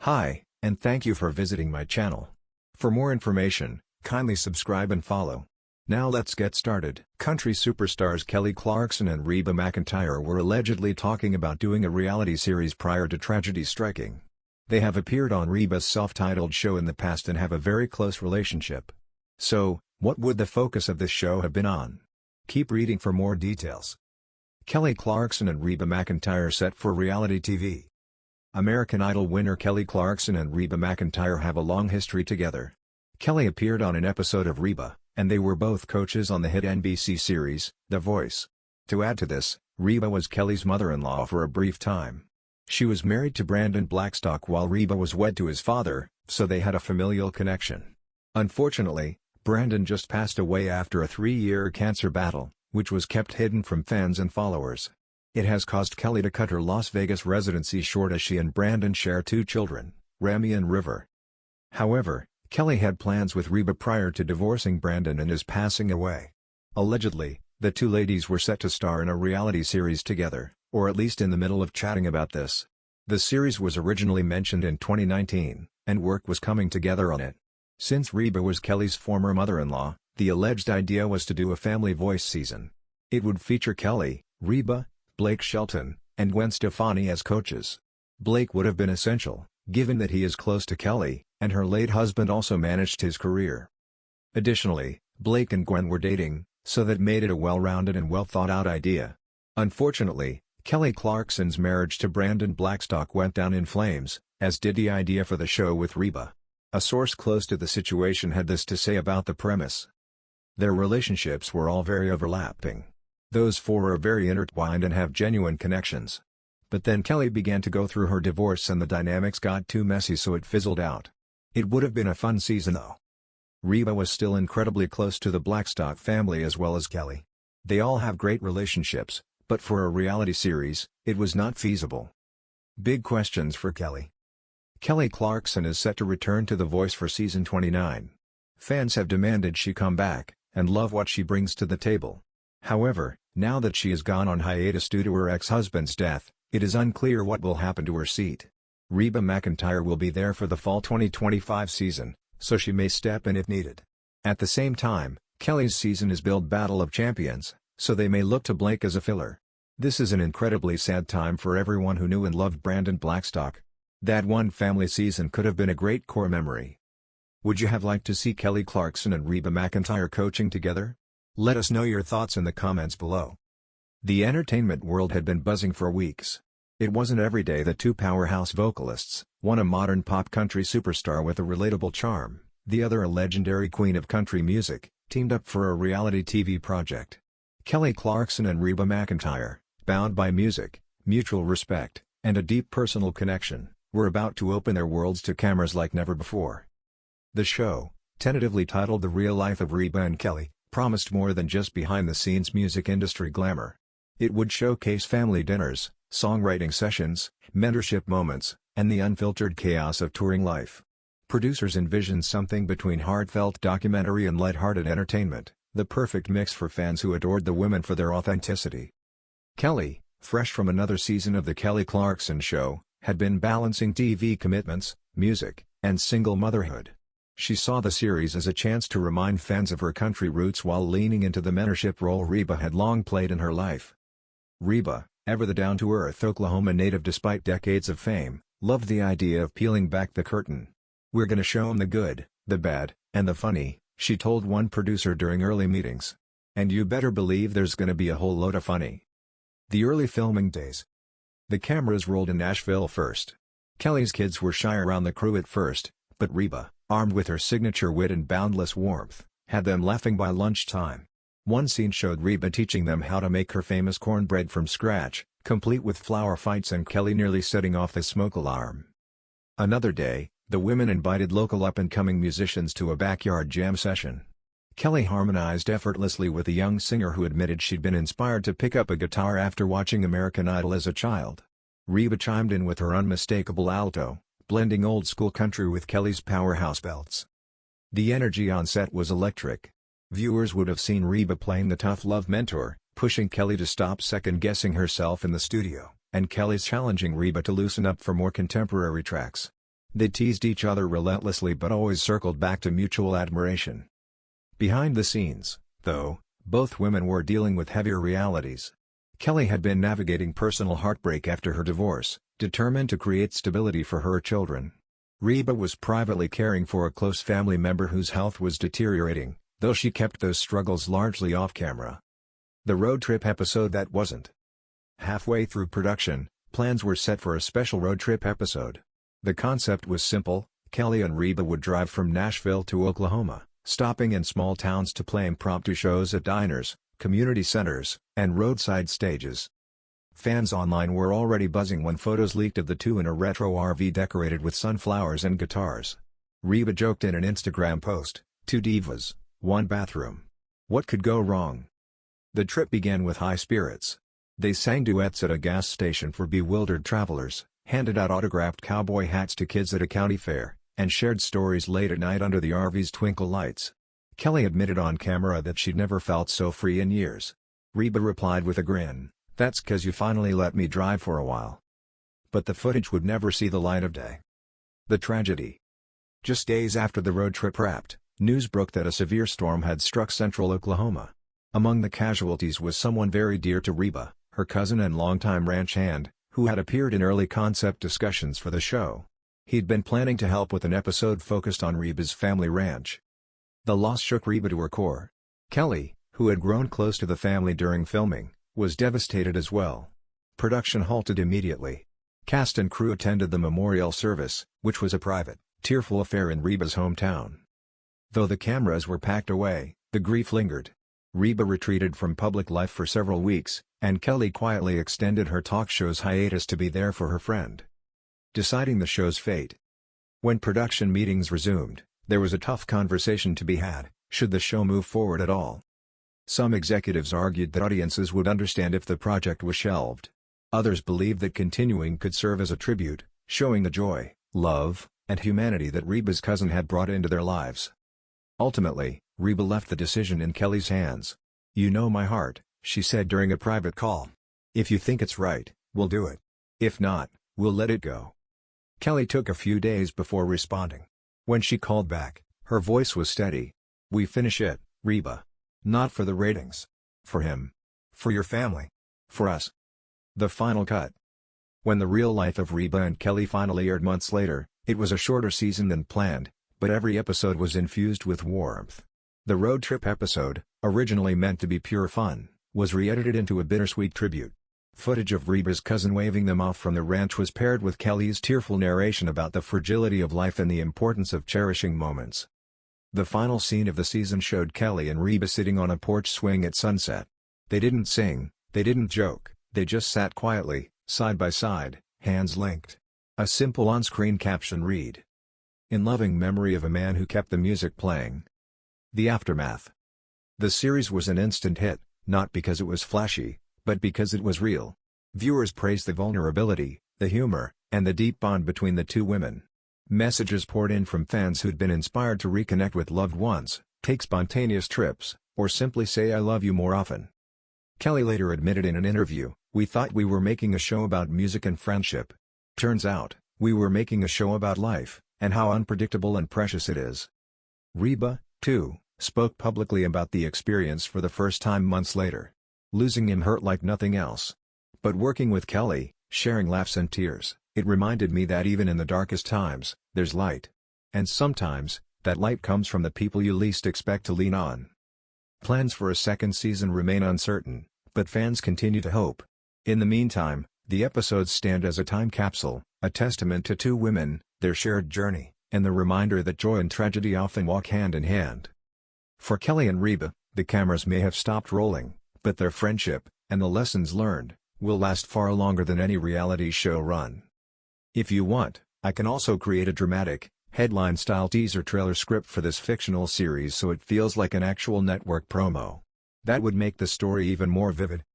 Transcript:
Hi, and thank you for visiting my channel. For more information, kindly subscribe and follow. Now let's get started. Country superstars Kelly Clarkson and Reba McEntire were allegedly talking about doing a reality series prior to tragedy striking. They have appeared on Reba's self-titled show in the past and have a very close relationship. So, what would the focus of this show have been on? Keep reading for more details. Kelly Clarkson and Reba McEntire set for reality TV. American Idol winner Kelly Clarkson and Reba McEntire have a long history together. Kelly appeared on an episode of Reba, and they were both coaches on the hit NBC series, The Voice. To add to this, Reba was Kelly's mother-in-law for a brief time. She was married to Brandon Blackstock while Reba was wed to his father, so they had a familial connection. Unfortunately, Brandon just passed away after a 3-year cancer battle, which was kept hidden from fans and followers. It has caused Kelly to cut her Las Vegas residency short as she and Brandon share 2 children, Remy and River. However, Kelly had plans with Reba prior to divorcing Brandon and his passing away. Allegedly, the two ladies were set to star in a reality series together, or at least in the middle of chatting about this. The series was originally mentioned in 2019, and work was coming together on it. Since Reba was Kelly's former mother-in-law, the alleged idea was to do a Family Voice season. It would feature Kelly, Reba, Blake Shelton, and Gwen Stefani as coaches. Blake would have been essential, given that he is close to Kelly, and her late husband also managed his career. Additionally, Blake and Gwen were dating, so that made it a well-rounded and well-thought-out idea. Unfortunately, Kelly Clarkson's marriage to Brandon Blackstock went down in flames, as did the idea for the show with Reba. A source close to the situation had this to say about the premise. Their relationships were all very overlapping. Those 4 are very intertwined and have genuine connections. But then Kelly began to go through her divorce and the dynamics got too messy, so it fizzled out. It would have been a fun season though. Reba was still incredibly close to the Blackstock family as well as Kelly. They all have great relationships, but for a reality series, it was not feasible. Big questions for Kelly. Kelly Clarkson is set to return to The Voice for season 29. Fans have demanded she come back, and love what she brings to the table. However, now that she has gone on hiatus due to her ex-husband's death, it is unclear what will happen to her seat. Reba McEntire will be there for the fall 2025 season, so she may step in if needed. At the same time, Kelly's season is billed Battle of Champions, so they may look to Blake as a filler. This is an incredibly sad time for everyone who knew and loved Brandon Blackstock. That one family season could have been a great core memory. Would you have liked to see Kelly Clarkson and Reba McEntire coaching together? Let us know your thoughts in the comments below. The entertainment world had been buzzing for weeks. It wasn't every day that 2 powerhouse vocalists, one a modern pop country superstar with a relatable charm, the other a legendary queen of country music, teamed up for a reality TV project. Kelly Clarkson and Reba McEntire, bound by music, mutual respect, and a deep personal connection, were about to open their worlds to cameras like never before. The show, tentatively titled The Real Life of Reba and Kelly, promised more than just behind-the-scenes music industry glamour. It would showcase family dinners, songwriting sessions, mentorship moments, and the unfiltered chaos of touring life. Producers envisioned something between heartfelt documentary and lighthearted entertainment, the perfect mix for fans who adored the women for their authenticity. Kelly, fresh from another season of The Kelly Clarkson Show, had been balancing TV commitments, music, and single motherhood. She saw the series as a chance to remind fans of her country roots while leaning into the mentorship role Reba had long played in her life. Reba, ever the down-to-earth Oklahoma native despite decades of fame, loved the idea of peeling back the curtain. "We're gonna show 'em the good, the bad, and the funny," she told one producer during early meetings. "And you better believe there's gonna be a whole load of funny." The early filming days. The cameras rolled in Nashville first. Kelly's kids were shy around the crew at first, but Reba, armed with her signature wit and boundless warmth, had them laughing by lunchtime. One scene showed Reba teaching them how to make her famous cornbread from scratch, complete with flour fights and Kelly nearly setting off the smoke alarm. Another day, the women invited local up-and-coming musicians to a backyard jam session. Kelly harmonized effortlessly with a young singer who admitted she'd been inspired to pick up a guitar after watching American Idol as a child. Reba chimed in with her unmistakable alto, blending old-school country with Kelly's powerhouse belts. The energy on set was electric. Viewers would have seen Reba playing the tough love mentor, pushing Kelly to stop second-guessing herself in the studio, and Kelly's challenging Reba to loosen up for more contemporary tracks. They teased each other relentlessly but always circled back to mutual admiration. Behind the scenes, though, both women were dealing with heavier realities. Kelly had been navigating personal heartbreak after her divorce, determined to create stability for her children. Reba was privately caring for a close family member whose health was deteriorating, though she kept those struggles largely off camera. The road trip episode that wasn't. Halfway through production, plans were set for a special road trip episode. The concept was simple: Kelly and Reba would drive from Nashville to Oklahoma, stopping in small towns to play impromptu shows at diners, community centers, and roadside stages. Fans online were already buzzing when photos leaked of the two in a retro RV decorated with sunflowers and guitars. Reba joked in an Instagram post, "Two divas, one bathroom. What could go wrong?" The trip began with high spirits. They sang duets at a gas station for bewildered travelers, handed out autographed cowboy hats to kids at a county fair, and shared stories late at night under the RV's twinkle lights. Kelly admitted on camera that she'd never felt so free in years. Reba replied with a grin, "That's 'cause you finally let me drive for a while." But the footage would never see the light of day. The tragedy. Just days after the road trip wrapped, news broke that a severe storm had struck central Oklahoma. Among the casualties was someone very dear to Reba, her cousin and longtime ranch hand, who had appeared in early concept discussions for the show. He'd been planning to help with an episode focused on Reba's family ranch. The loss shook Reba to her core. Kelly, who had grown close to the family during filming, was devastated as well. Production halted immediately. Cast and crew attended the memorial service, which was a private, tearful affair in Reba's hometown. Though the cameras were packed away, the grief lingered. Reba retreated from public life for several weeks, and Kelly quietly extended her talk show's hiatus to be there for her friend. Deciding the show's fate. When production meetings resumed, there was a tough conversation to be had: should the show move forward at all? Some executives argued that audiences would understand if the project was shelved. Others believed that continuing could serve as a tribute, showing the joy, love, and humanity that Reba's cousin had brought into their lives. Ultimately, Reba left the decision in Kelly's hands. "You know my heart," she said during a private call. "If you think it's right, we'll do it. If not, we'll let it go." Kelly took a few days before responding. When she called back, her voice was steady. "We finish it, Reba. Not for the ratings. For him. For your family. For us." The final cut. When the real life of Reba and Kelly finally aired months later, it was a shorter season than planned, but every episode was infused with warmth. The road trip episode, originally meant to be pure fun, was re-edited into a bittersweet tribute. Footage of Reba's cousin waving them off from the ranch was paired with Kelly's tearful narration about the fragility of life and the importance of cherishing moments. The final scene of the season showed Kelly and Reba sitting on a porch swing at sunset. They didn't sing, they didn't joke, they just sat quietly, side by side, hands linked. A simple on-screen caption read, "In loving memory of a man who kept the music playing." The aftermath. The series was an instant hit, not because it was flashy, but because it was real. Viewers praised the vulnerability, the humor, and the deep bond between the two women. Messages poured in from fans who'd been inspired to reconnect with loved ones, take spontaneous trips, or simply say "I love you" more often. Kelly later admitted in an interview, "We thought we were making a show about music and friendship. Turns out, we were making a show about life, and how unpredictable and precious it is." Reba, too, spoke publicly about the experience for the first time months later. "Losing him hurt like nothing else. But working with Kelly, sharing laughs and tears, it reminded me that even in the darkest times, there's light. And sometimes, that light comes from the people you least expect to lean on." Plans for a second season remain uncertain, but fans continue to hope. In the meantime, the episodes stand as a time capsule, a testament to two women, their shared journey, and the reminder that joy and tragedy often walk hand in hand. For Kelly and Reba, the cameras may have stopped rolling, but their friendship, and the lessons learned, will last far longer than any reality show run. If you want, I can also create a dramatic, headline-style teaser trailer script for this fictional series so it feels like an actual network promo. That would make the story even more vivid.